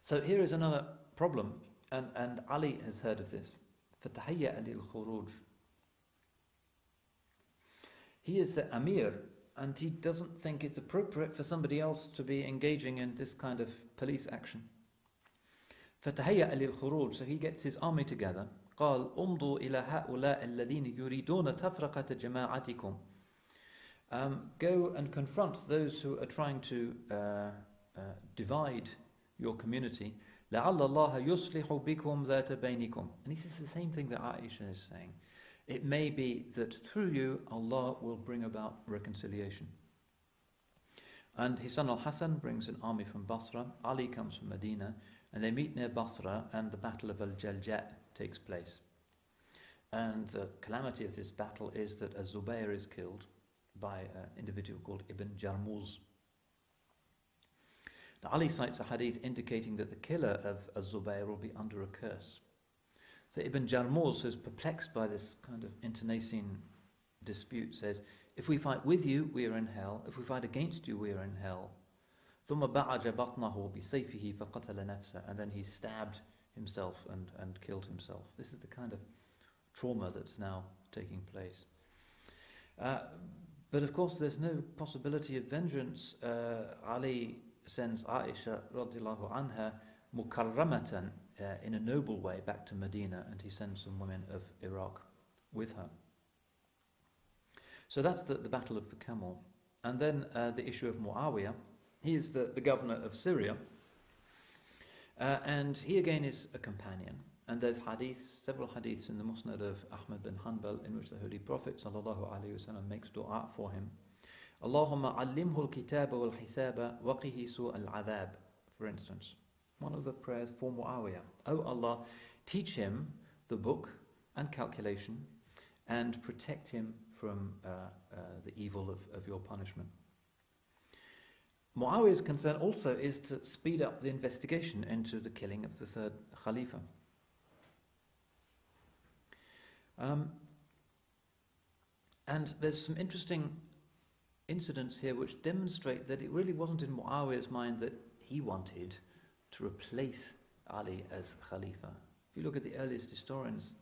So here is another problem, and Ali has heard of this. فَتَهَيَّأَ لِلْخُرُوجِ. He is the Amir, and he doesn't think it's appropriate for somebody else to be engaging in this kind of police action. فَتَهَيَّأَ لِلْخُرُوجِ. So he gets his army together. قال امضوا إلى هؤلاء الذين يريدون تفرقة جماعتكم. Go and confront those who are trying to divide your community. لعل الله يصلح بكم ذات بينكم. And this is the same thing that Aisha is saying. It may be that through you Allah will bring about reconciliation. And his son Al-Hasan brings an army from Basra. Ali comes from Medina, and they meet near Basra, and the battle of Al-Jalja takes place. And the calamity of this battle is that Az-Zubayr is killed by an individual called Ibn Jarmuz. Now, Ali cites a hadith indicating that the killer of Az-Zubayr will be under a curse. So Ibn Jarmuz, who's perplexed by this kind of internecine dispute, says, if we fight with you, we are in hell. If we fight against you, we are in hell. ثُمَّ بَعَجَ بَطْنَهُ بِسَيْفِهِ فَقَتَلَ نَفْسَهُ. And then he stabbed himself and killed himself. This is the kind of trauma that's now taking place. But of course there's no possibility of vengeance. Ali sends Aisha radiallahu anha mukarramatan, in a noble way, back to Medina, and he sends some women of Iraq with her. So that's the Battle of the Camel. And then the issue of Muawiyah. He is the governor of Syria, and he again is a companion. And there's hadiths, several hadiths in the Musnad of Ahmad bin Hanbal, in which the Holy Prophet ﷺ makes dua for him. Allahumma allimhu al-kitaba wal-hisaba waqihi su' al-adhab, for instance. One of the prayers for Muawiyah. Oh Allah, teach him the book and calculation, and protect him from the evil of your punishment. Muawiyah's concern also is to speed up the investigation into the killing of the third Khalifa. And there's some interesting incidents here which demonstrate that it really wasn't in Muawiyah's mind that he wanted to replace Ali as Khalifa. If you look at the earliest historians,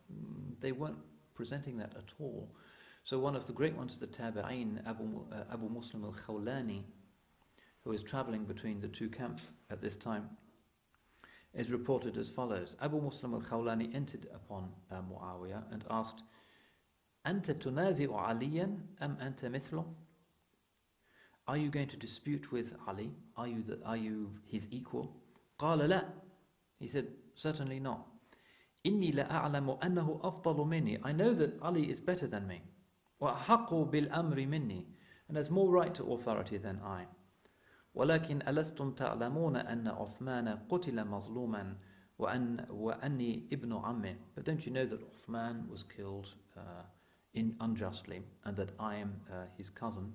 they weren't presenting that at all. So one of the great ones of the Tabi'een, Abu Muslim al-Khawlani, who is travelling between the two camps at this time, is reported as follows. Abu Muslim al-Khawlani entered upon Muawiyah and asked, أَنْتَ تُنَازِعُ عَلِيًّا أَمْ أَنْتَ مِثْلُهُ? Are you going to dispute with Ali? Are you his equal? قال لا. He said, certainly not. إِنِّي لَأَعْلَمُ أَنَّهُ أَفْضَلُ مِنِّي. I know that Ali is better than me. وَأَحَقُّ بِالْأَمْرِ مِنِّي. And has more right to authority than I. ولكن ألستم تعلمون أن عثمان قتل مظلوما وأني ابن عمه. But don't you know that Uthman was killed unjustly, and that I am his cousin?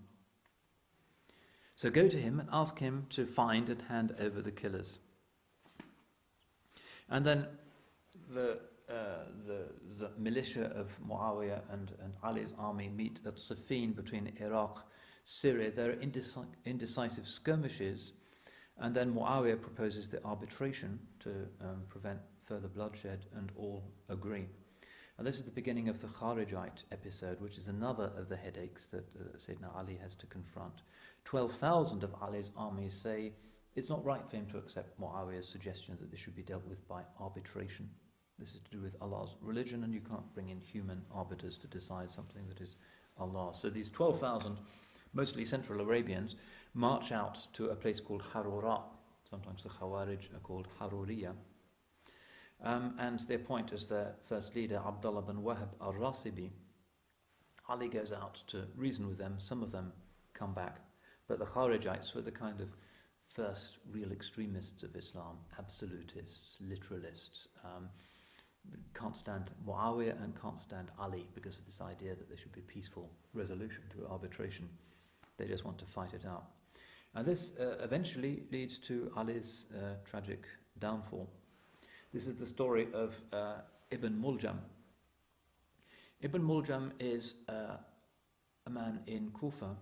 So go to him and ask him to find and hand over the killers. And then the militia of Muawiyah and Ali's army meet at Siffin between Iraq, Syria. There are indecisive skirmishes, and then Muawiyah proposes the arbitration to prevent further bloodshed, and all agree. And this is the beginning of the Kharijite episode, which is another of the headaches that Sayyidina Ali has to confront. 12,000 of Ali's armies say it's not right for him to accept Muawiyah's suggestion that this should be dealt with by arbitration. This is to do with Allah's religion, and you can't bring in human arbiters to decide something that is Allah. So these 12,000, mostly Central Arabians, march out to a place called Harura. Sometimes the Khawarij are called Haruriya. And they appoint as their first leader Abdullah bin Wahab al-Rasibi. Ali goes out to reason with them. Some of them come back. But the Kharijites were the kind of first real extremists of Islam, absolutists, literalists. Can't stand Muawiyah and can't stand Ali because of this idea that there should be peaceful resolution to arbitration. They just want to fight it out. And this eventually leads to Ali's tragic downfall. This is the story of Ibn Muljam. Ibn Muljam is a man in Kufa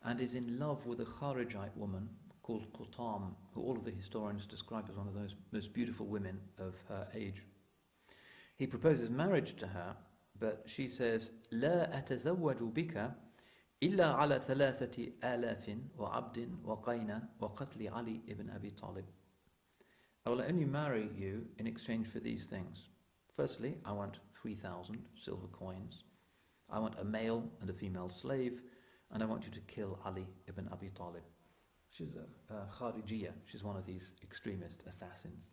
and is in love with a Kharijite woman called Qutam, who all of the historians describe as one of those most beautiful women of her age. He proposes marriage to her, but she says, لا أتزوج بك إلا على 3,000 وعبد وقينة وقتل علي ibn Abi Talib. I will only marry you in exchange for these things. Firstly, I want 3,000 silver coins. I want a male and a female slave, and I want you to kill Ali ibn Abi Talib. She's a Kharijiyya. She's one of these extremist assassins.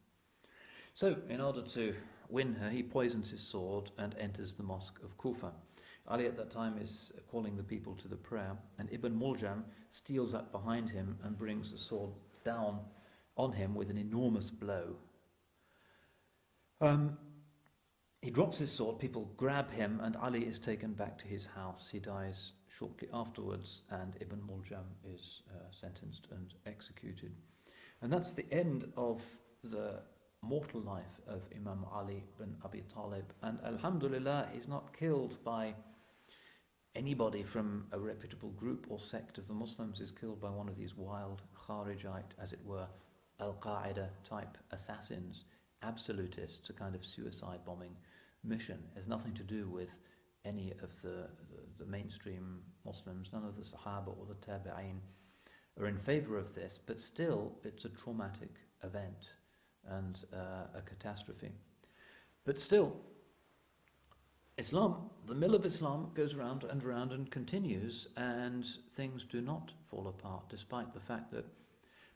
So, in order to win her, he poisons his sword and enters the mosque of Kufa. Ali at that time is calling the people to the prayer, and Ibn Muljam steals up behind him and brings the sword down on him with an enormous blow. He drops his sword, people grab him, and Ali is taken back to his house. He dies shortly afterwards, and Ibn Muljam is sentenced and executed. And that's the end of the mortal life of Imam Ali ibn Abi Talib. And alhamdulillah, he's not killed by anybody from a reputable group or sect of the Muslims. He's killed by one of these wild Kharijite, as it were, Al-Qaeda type assassins, absolutists, a kind of suicide bombing mission. It has nothing to do with any of the mainstream Muslims. None of the Sahaba or the Tabi'een are in favour of this, but still it's a traumatic event and a catastrophe. But still, Islam, the mill of Islam, goes round and round and continues, and things do not fall apart, despite the fact that,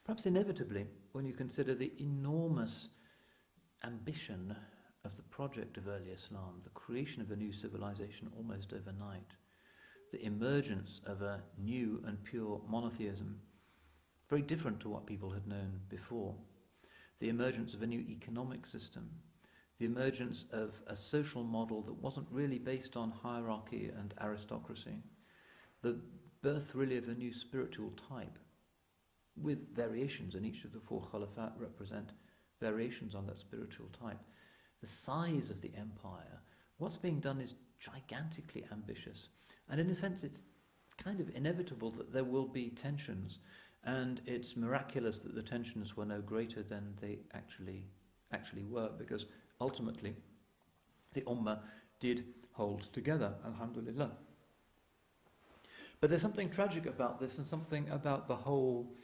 perhaps inevitably, when you consider the enormous ambition of the project of early Islam, the creation of a new civilization almost overnight, the emergence of a new and pure monotheism, very different to what people had known before, the emergence of a new economic system, the emergence of a social model that wasn't really based on hierarchy and aristocracy, the birth really of a new spiritual type, with variations, and each of the four Khalifat represent variations on that spiritual type. The size of the empire, what's being done is gigantically ambitious. And in a sense, it's kind of inevitable that there will be tensions, and it's miraculous that the tensions were no greater than they actually were, because ultimately the Ummah did hold together, alhamdulillah. But there's something tragic about this, and something about the whole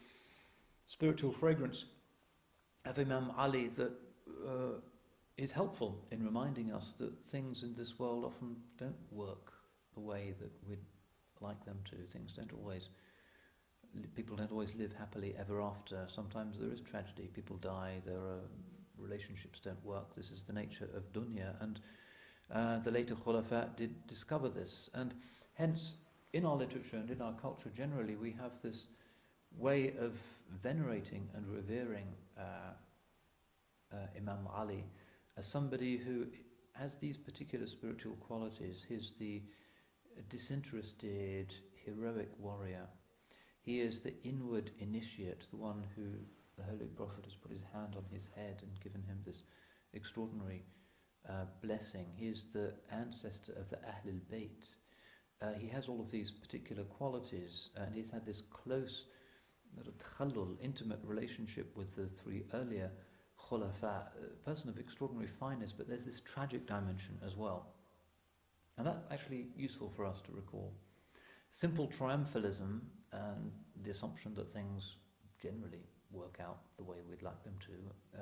spiritual fragrance of Imam Ali that is helpful in reminding us that things in this world often don't work the way that we'd like them to. People don't always live happily ever after. Sometimes there is tragedy. People die. Relationships don't work. This is the nature of dunya, and the later Khulafa did discover this, and hence in our literature and in our culture generally we have this way of venerating and revering Imam Ali as somebody who has these particular spiritual qualities. He's the disinterested, heroic warrior. He is the inward initiate, the one who the Holy Prophet has put his hand on his head and given him this extraordinary blessing. He is the ancestor of the Ahlul Bayt. He has all of these particular qualities, and he's had this close, intimate relationship with the three earlier Khulafa, a person of extraordinary fineness, but there's this tragic dimension as well. And that's actually useful for us to recall. Simple triumphalism and the assumption that things generally work out the way we'd like them to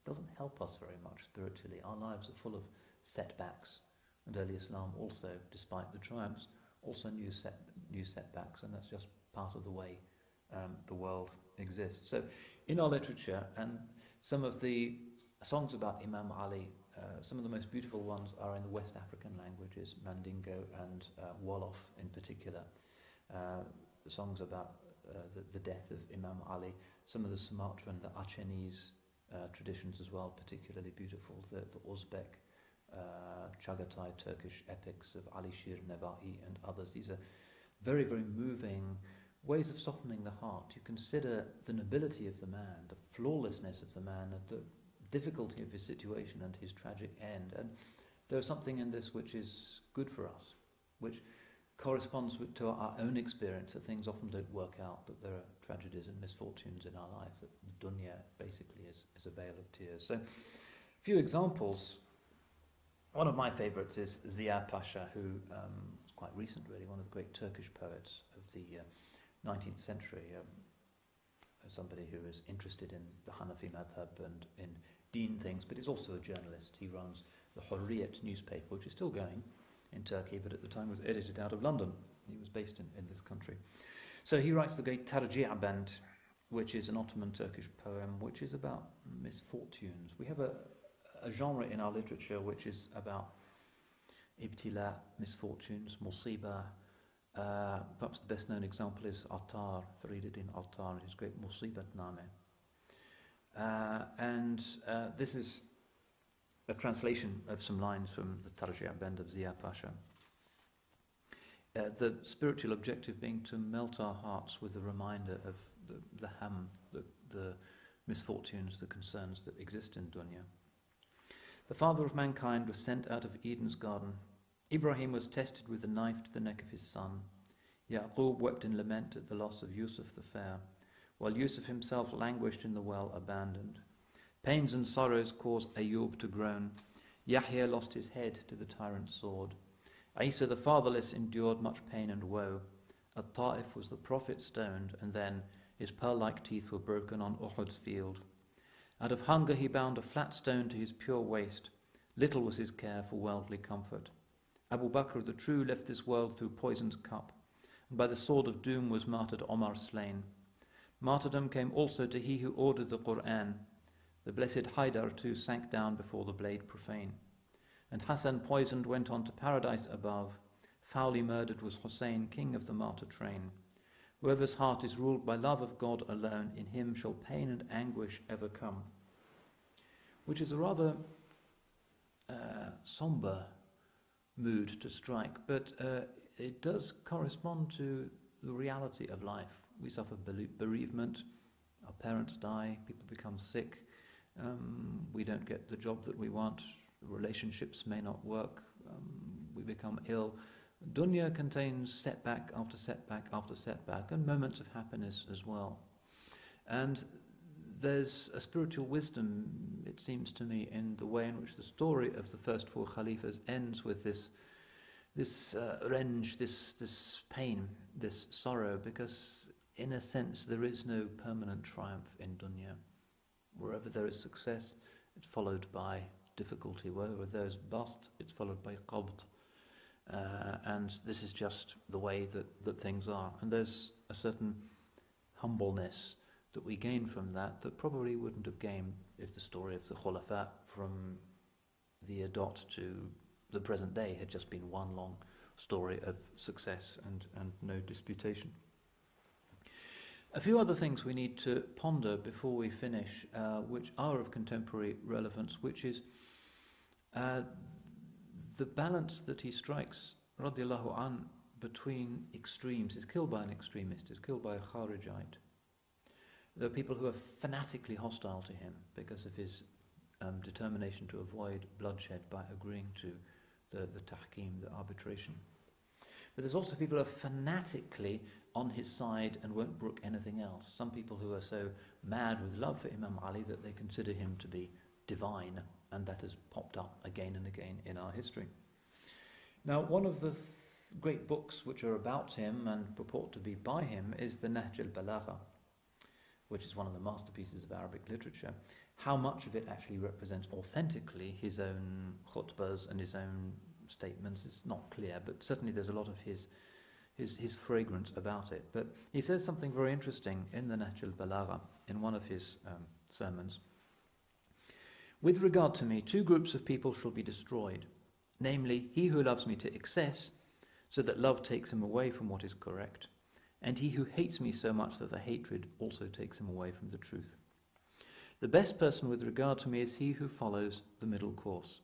doesn't help us very much spiritually. Our lives are full of setbacks, and early Islam also, despite the triumphs, also new setbacks, and that's just part of the way the world exists. So in our literature, and some of the songs about Imam Ali, some of the most beautiful ones are in the West African languages, Mandingo and Wolof in particular. The songs about the death of Imam Ali, some of the Sumatran, the Achenese traditions as well, particularly beautiful, the Uzbek, Chagatai Turkish epics of Ali Shir Nebai and others. These are very, very moving ways of softening the heart. You consider the nobility of the man, the flawlessness of the man, and the difficulty of his situation and his tragic end. And there's something in this which is good for us, which corresponds to our own experience, that things often don't work out, that there are tragedies and misfortunes in our lives, that dunya basically is a vale of tears. So, a few examples. One of my favourites is Ziya Pasha, who was quite recent really, one of the great Turkish poets of the 19th century, somebody who is interested in the Hanafi madhab and in deen things, but he's also a journalist. He runs the Hurriyet newspaper, which is still going in Turkey, but at the time was edited out of London. He was based in this country. So he writes the great Tarji' Band, which is an Ottoman Turkish poem, which is about misfortunes. We have a genre in our literature which is about ibtila, misfortunes, musiba. Perhaps the best known example is Attar, Fariduddin Attar, his great Musibat Name. This is a translation of some lines from the Tarji' Band of Ziya Pasha. The spiritual objective being to melt our hearts with a reminder of the ham, the misfortunes, the concerns that exist in dunya. The father of mankind was sent out of Eden's garden. Ibrahim was tested with the knife to the neck of his son. Yaqub wept in lament at the loss of Yusuf the fair, while Yusuf himself languished in the well abandoned. Pains and sorrows caused Ayub to groan. Yahya lost his head to the tyrant's sword. Isa the fatherless endured much pain and woe. At Ta'if was the prophet stoned, and then his pearl-like teeth were broken on Uhud's field. Out of hunger he bound a flat stone to his pure waist. Little was his care for worldly comfort. Abu Bakr the true left this world through poison's cup, and by the sword of doom was martyred Omar slain. Martyrdom came also to he who ordered the Qur'an. The blessed Haidar too sank down before the blade profane. And Hassan poisoned went on to paradise above. Foully murdered was Hussein, king of the martyr train. Whoever's heart is ruled by love of God alone, in him shall pain and anguish ever come. Which is a rather somber mood to strike, but it does correspond to the reality of life. We suffer bereavement, our parents die, people become sick, we don't get the job that we want, relationships may not work, we become ill. Dunya contains setback after setback after setback, and moments of happiness as well. And there's a spiritual wisdom, it seems to me, in the way in which the story of the first four Khalifas ends with this revenge, this pain, this sorrow, because in a sense there is no permanent triumph in dunya. Wherever there is success, it's followed by difficulty. Wherever there is bust, it's followed by qabd. And this is just the way that things are. And there's a certain humbleness that we gain from that probably wouldn't have gained if the story of the Khulafa from the Adot to the present day had just been one long story of success and no disputation. A few other things we need to ponder before we finish, which are of contemporary relevance, which is the balance that he strikes, radiallahu an, between extremes. He's killed by an extremist, he's killed by a Kharijite. There are people who are fanatically hostile to him because of his determination to avoid bloodshed by agreeing to the tahkim, the arbitration. But there's also people who are fanatically on his side and won't brook anything else. Some people who are so mad with love for Imam Ali that they consider him to be divine, and that has popped up again and again in our history. Now, one of the great books which are about him and purport to be by him is the Nahj al-Balagha, which is one of the masterpieces of Arabic literature. How much of it actually represents authentically his own khutbahs and his own statements is not clear, but certainly there's a lot of his fragrance about it. But he says something very interesting in the Nahj al-Balagha, in one of his sermons. With regard to me, two groups of people shall be destroyed, namely, he who loves me to excess, so that love takes him away from what is correct, and he who hates me so much that the hatred also takes him away from the truth. The best person with regard to me is he who follows the middle course.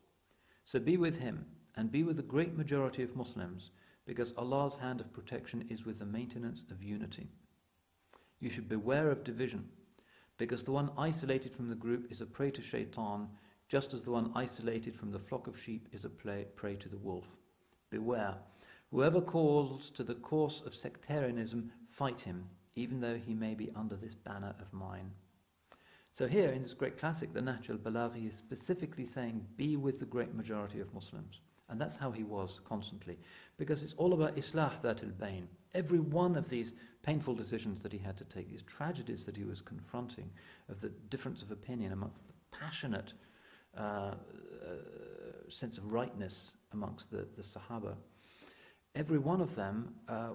So be with him, and be with the great majority of Muslims, because Allah's hand of protection is with the maintenance of unity. You should beware of division, because the one isolated from the group is a prey to shaitan, just as the one isolated from the flock of sheep is a prey to the wolf. Beware, Whoever calls to the course of sectarianism, fight him, even though he may be under this banner of mine. So here, in this great classic, the Nahj al-Balaghi is specifically saying, be with the great majority of Muslims. And that's how he was constantly. Because it's all about Islah Dhat al-Bayn. Every one of these painful decisions that he had to take, these tragedies that he was confronting, of the difference of opinion amongst the passionate sense of rightness amongst the Sahaba, every one of them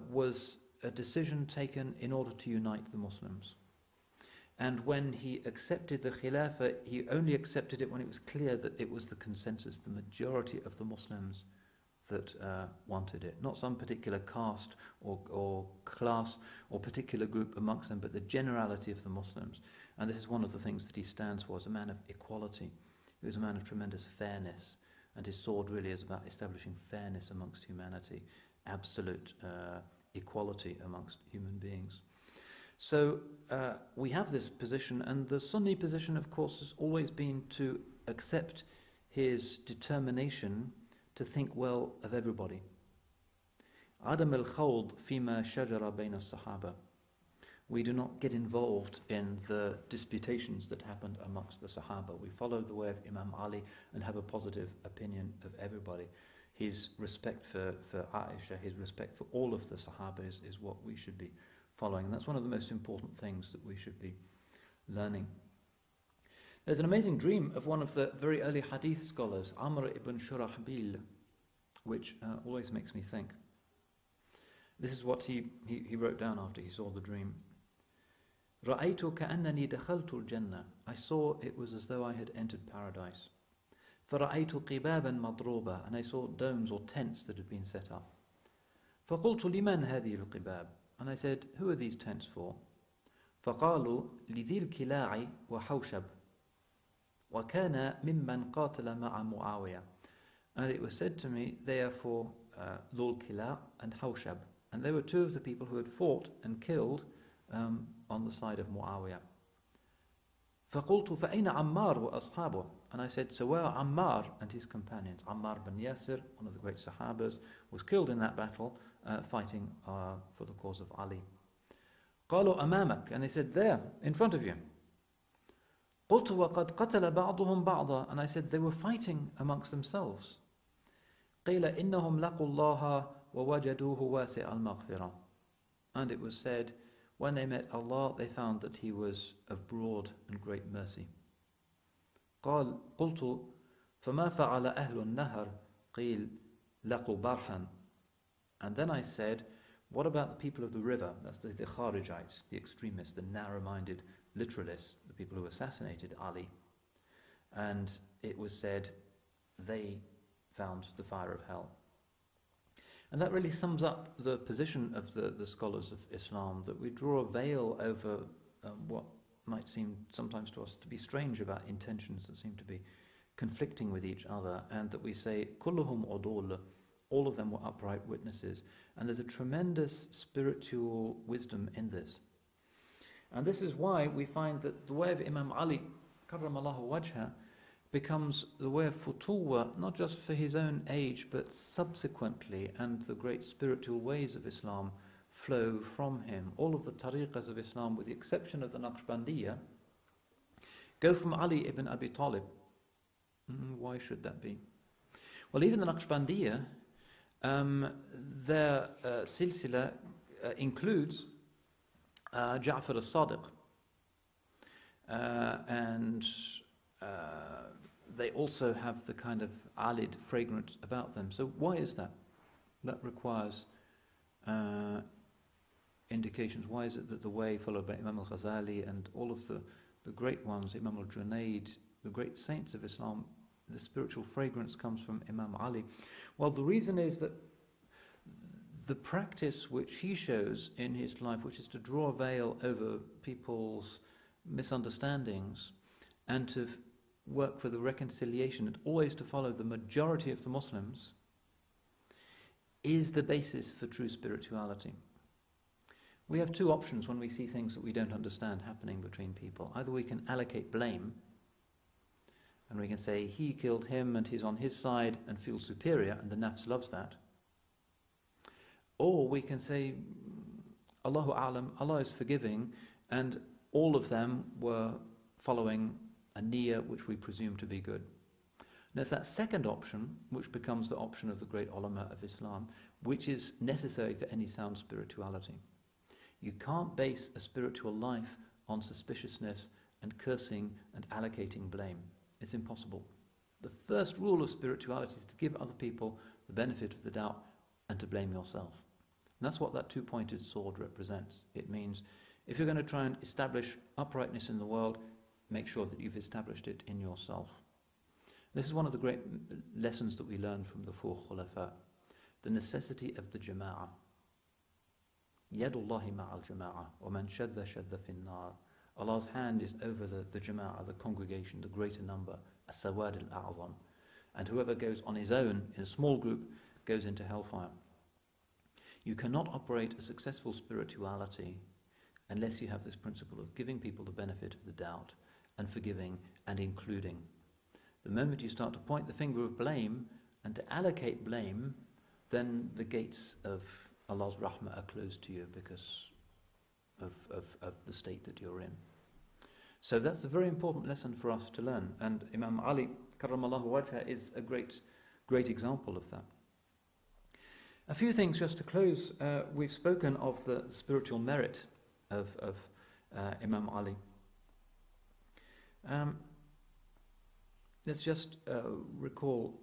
was a decision taken in order to unite the Muslims. And when he accepted the Khilafah, he only accepted it when it was clear that it was the consensus, the majority of the Muslims that wanted it. Not some particular caste or class or particular group amongst them, but the generality of the Muslims. And this is one of the things that he stands for, as a man of equality. He was a man of tremendous fairness, and his sword really is about establishing fairness amongst humanity, absolute equality amongst human beings. So we have this position, and the Sunni position, of course, has always been to accept his determination to think well of everybody. Adam al-Khawd fima shajara bayna as-sahaba. We do not get involved in the disputations that happened amongst the Sahaba. We follow the way of Imam Ali and have a positive opinion of everybody. His respect for Aisha, his respect for all of the Sahaba is what we should be following. And that's one of the most important things that we should be learning. There's an amazing dream of one of the very early hadith scholars, Amr ibn Shurahbil, which always makes me think. This is what he wrote down after he saw the dream. رَأَيْتُ كَأَنَّنِي دَخَلْتُ الْجَنَّةِ I saw it was as though I had entered paradise. فَرَأَيْتُ قِبَابًا مَضْرُوبًا And I saw domes or tents that had been set up. فَقُلْتُ لِمَنْ هَذِهِ الْقِبَابِ And I said, who are these tents for? فَقَالُوا لِذِي الْكِلَاعِ وَحَوْشَبْ وَكَانَ مِمَّنْ قَاتَلَ مَعَ مُعَاوِيَةَ And it was said to me, they are for Dhul Kila' and Hawshab. And they were two of the people who had fought and killed on the side of Muawiyah. فَقُلْتُ فَأَيْنَ عَمَّارُ وَأَصْحَابُهُ And I said, so where are Ammar and his companions? Ammar bin Yasir, one of the great Sahabas, was killed in that battle fighting for the cause of Ali. قَالُوا أَمَامَكَ And they said, there, in front of you. قُلْتُ وَقَدْ قَتَلَ بَعْضُهُمْ بَعْضًا And I said, they were fighting amongst themselves. قِيلَ إِنَّهُمْ لَقُوا اللَّهَ وَوَجَدُوهُ وَاسِعَ الْمَغْفِرَةِ And it was said, when they met Allah, they found that He was of broad and great mercy. قُلْتُ فَمَا فَعَلَ أَهْلُ النَّهَرِ قِيلَ لَقُوا بَرْحًا And then I said, what about the people of the river? That's the Kharijites, the extremists, the narrow-minded literalists, the people who assassinated Ali. And it was said, they found the fire of hell. And that really sums up the position of the scholars of Islam, that we draw a veil over what might seem sometimes to us to be strange about intentions that seem to be conflicting with each other, and that we say, kulluhum udul, all of them were upright witnesses. And there's a tremendous spiritual wisdom in this. And this is why we find that the way of Imam Ali, karramallahu wajha, becomes the way of futuwa, not just for his own age, but subsequently, and the great spiritual ways of Islam flow from him. All of the tariqas of Islam, with the exception of the Naqshbandiyya, go from Ali ibn Abi Talib. Why should that be? Well, even the Naqshbandiyya, their silsila includes Ja'far al-Sadiq, and they also have the kind of alid fragrance about them. So why is that? That requires indications. Why is it that the way followed by Imam al-Ghazali and all of the great ones, Imam al-Junaid, the great saints of Islam, the spiritual fragrance comes from Imam Ali? Well, the reason is that the practice which he shows in his life, which is to draw a veil over people's misunderstandings and to work for the reconciliation and always to follow the majority of the Muslims, is the basis for true spirituality. We have two options when we see things that we don't understand happening between people. Either we can allocate blame, and we can say, he killed him and he's on his side, and feel superior, and the nafs loves that. Or we can say, Allahu A'lam, Allah is forgiving, and all of them were following a niyyah which we presume to be good. There's that second option, which becomes the option of the great ulama of Islam, which is necessary for any sound spirituality. You can't base a spiritual life on suspiciousness and cursing and allocating blame. It's impossible. The first rule of spirituality is to give other people the benefit of the doubt and to blame yourself. And that's what that two-pointed sword represents. It means if you're going to try and establish uprightness in the world, make sure that you've established it in yourself. This is one of the great lessons that we learn from the four khulafa, the necessity of the jama'ah. Yadullahi ma'al jama'ah, wa man shadda shadda fin nar. Allah's hand is over the jama'ah, the congregation, the greater number, as-sawad al-a'zam. And whoever goes on his own, in a small group, goes into hellfire. You cannot operate a successful spirituality unless you have this principle of giving people the benefit of the doubt and forgiving and including. The moment you start to point the finger of blame and to allocate blame, then the gates of Allah's rahmah are closed to you because of the state that you're in. So that's a very important lesson for us to learn, and Imam Ali karramallahu wajha is a great example of that. A few things just to close. We've spoken of the spiritual merit of Imam Ali. Let's just recall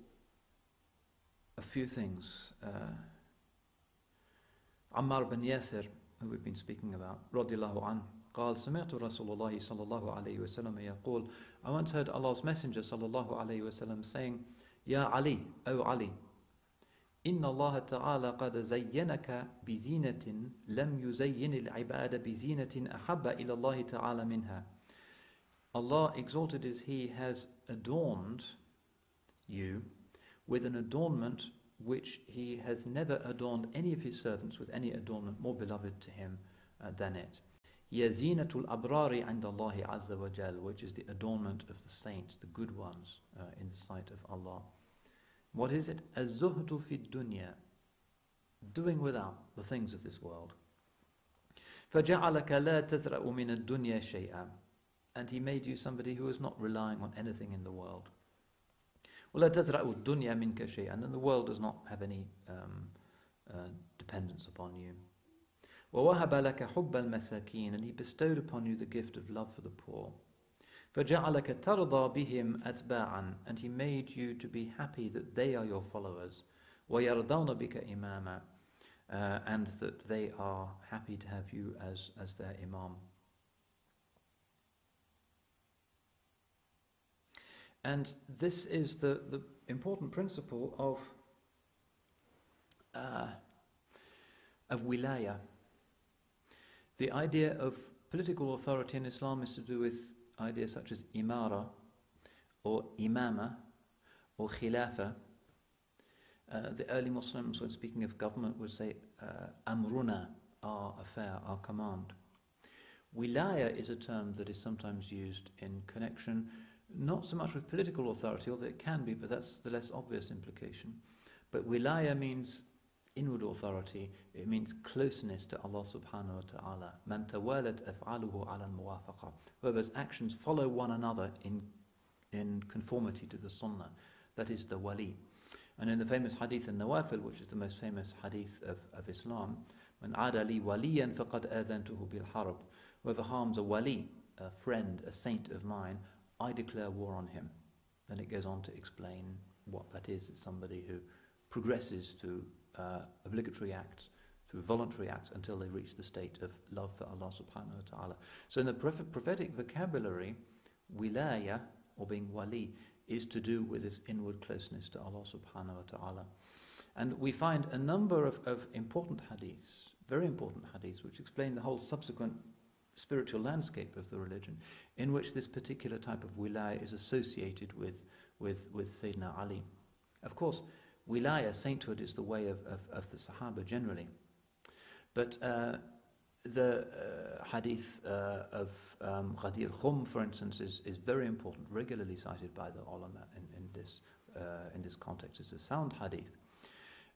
a few things. Ammar bin Yasir, who we've been speaking about, radiyallahu anhu, قال سمعت رسول الله صلى الله عليه وسلم يقول, I once heard Allah's Messenger صلى الله عليه وسلم saying, Ya Ali, O Ali, إن الله تعالى قد زينك بزينة لم يزين العباد بزينة أحب إلى الله تعالى منها. Allah, exalted is He, has adorned you with an adornment which He has never adorned any of His servants with any adornment more beloved to Him than it. يَزِينَةُ الْأَبْرَارِ عِنْدَ اللَّهِ عَزَّ وَجَلَّ, which is the adornment of the saints, the good ones in the sight of Allah. What is it? الزُّهْدُ فِي الدُّنْيَا, doing without the things of this world. فَجَعَلَكَ لَا تَزْرَأُ مِنَ الدُّنْيَا شَيْئًا, and He made you somebody who is not relying on anything in the world. وَلَا تَزْرَأُ الدُّنْيَا مِنْكَ شَيْئًا, and the world does not have any dependence upon you. وَوَهَبَ لَكَ حُبَّ الْمَسَاكِينَ, and He bestowed upon you the gift of love for the poor. فَجَعَلَكَ تَرْضَى بِهِمْ أَتْبَاعًا, and He made you to be happy that they are your followers. وَيَرْضَوْنَ بِكَ إِمَامًا, and that they are happy to have you as their imam. And this is the important principle of wilaya. The idea of political authority in Islam is to do with ideas such as imara, or imama, or khilafa. The early Muslims, when speaking of government, would say amruna, our affair, our command. Wilaya is a term that is sometimes used in connection not so much with political authority, although it can be, but that's the less obvious implication. But wilaya means inward authority. It means closeness to Allah subhanahu wa ta'ala. Man tawalat af'aluhu ala al-muwafaqa. Whoever's actions follow one another in conformity to the sunnah. That is the wali. And in the famous hadith al-Nawafil, which is the most famous hadith of Islam, Man aada li waliyan faqad adhantuhu bil harb. Whoever harms a wali, a friend, a saint of mine, I declare war on him. Then it goes on to explain what that is. It's somebody who progresses to obligatory acts, through voluntary acts, until they reach the state of love for Allah subhanahu wa ta'ala. So in the prophetic vocabulary, wilaya, or being wali, is to do with this inward closeness to Allah subhanahu wa ta'ala. And we find a number of important hadiths, very important hadiths, which explain the whole subsequent spiritual landscape of the religion, in which this particular type of wilaya is associated with Sayyidina Ali. Of course, wilaya, sainthood, is the way of the Sahaba generally. But the hadith of Ghadir Khum, for instance, is very important, regularly cited by the ulama in this context. It's a sound hadith.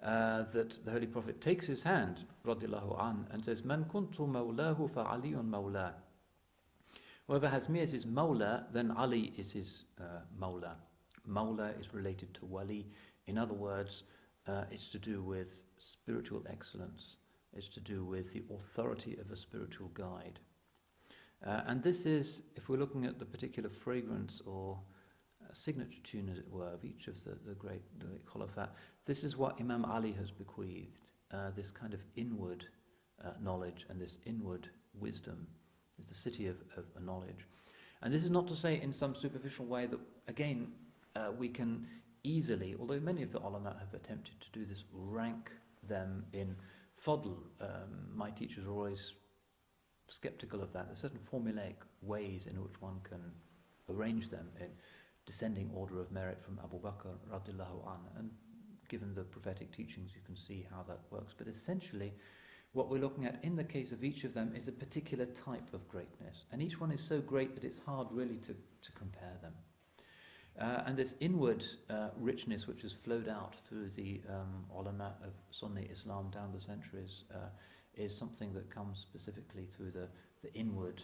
that the Holy Prophet takes his hand, radiallahu an, and says, Man kuntu mawlahu fa aliyun mawla. Whoever has me as his mawla, then Ali is his mawla. Mawla is related to wali. In other words, it's to do with spiritual excellence. It's to do with the authority of a spiritual guide. And this is, if we're looking at the particular fragrance or signature tune, as it were, of each of the great Khulafa, this is what Imam Ali has bequeathed, this kind of inward knowledge and this inward wisdom is the city of knowledge. And this is not to say in some superficial way that, again, we can easily, although many of the ulama have attempted to do this, rank them in fadl. My teachers are always skeptical of that. There are certain formulaic ways in which one can arrange them in descending order of merit from Abu Bakr radiallahu an, and given the prophetic teachings you can see how that works. But essentially what we're looking at in the case of each of them is a particular type of greatness, and each one is so great that it's hard really to compare them. And this inward richness which has flowed out through the ulama of Sunni Islam down the centuries is something that comes specifically through the inward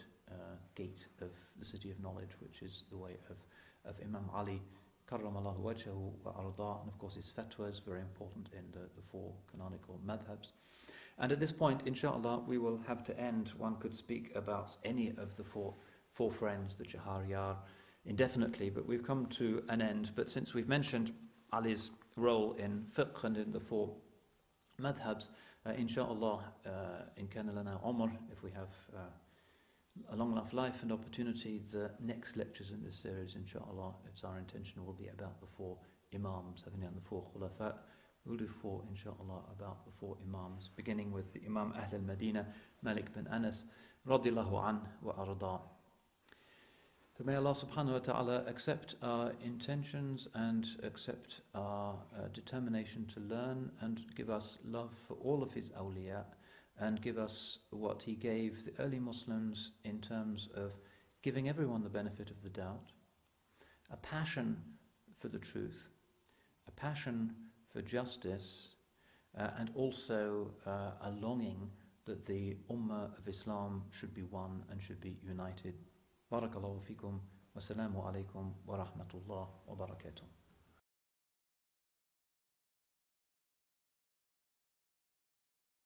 gate of the city of knowledge, which is the way of Imam Ali karramallahu wajhahu wa arda, and of course his fatwa is very important in the four canonical madhabs. And at this point, inshallah, we will have to end. One could speak about any of the four friends, the Jahariyar, indefinitely, but we've come to an end. But since we've mentioned Ali's role in fiqh and in the four madhabs, inshallah, in kana lana umr, if we have a long enough life and opportunity, the next lectures in this series, inshallah, it's our intention, will be about the four imams, having done the four khulafa. We'll do four, inshallah, about the four imams, beginning with the Imam Ahl al-Madinah, Malik bin Anas, radiyallahu an wa arda. So may Allah subhanahu wa ta'ala accept our intentions and accept our determination to learn, and give us love for all of his awliya, and give us what he gave the early Muslims in terms of giving everyone the benefit of the doubt, a passion for the truth, a passion for justice, and also a longing that the Ummah of Islam should be one and should be united. Barakallahu fikum, wassalamu alaikum wa rahmatullah wa barakatuh.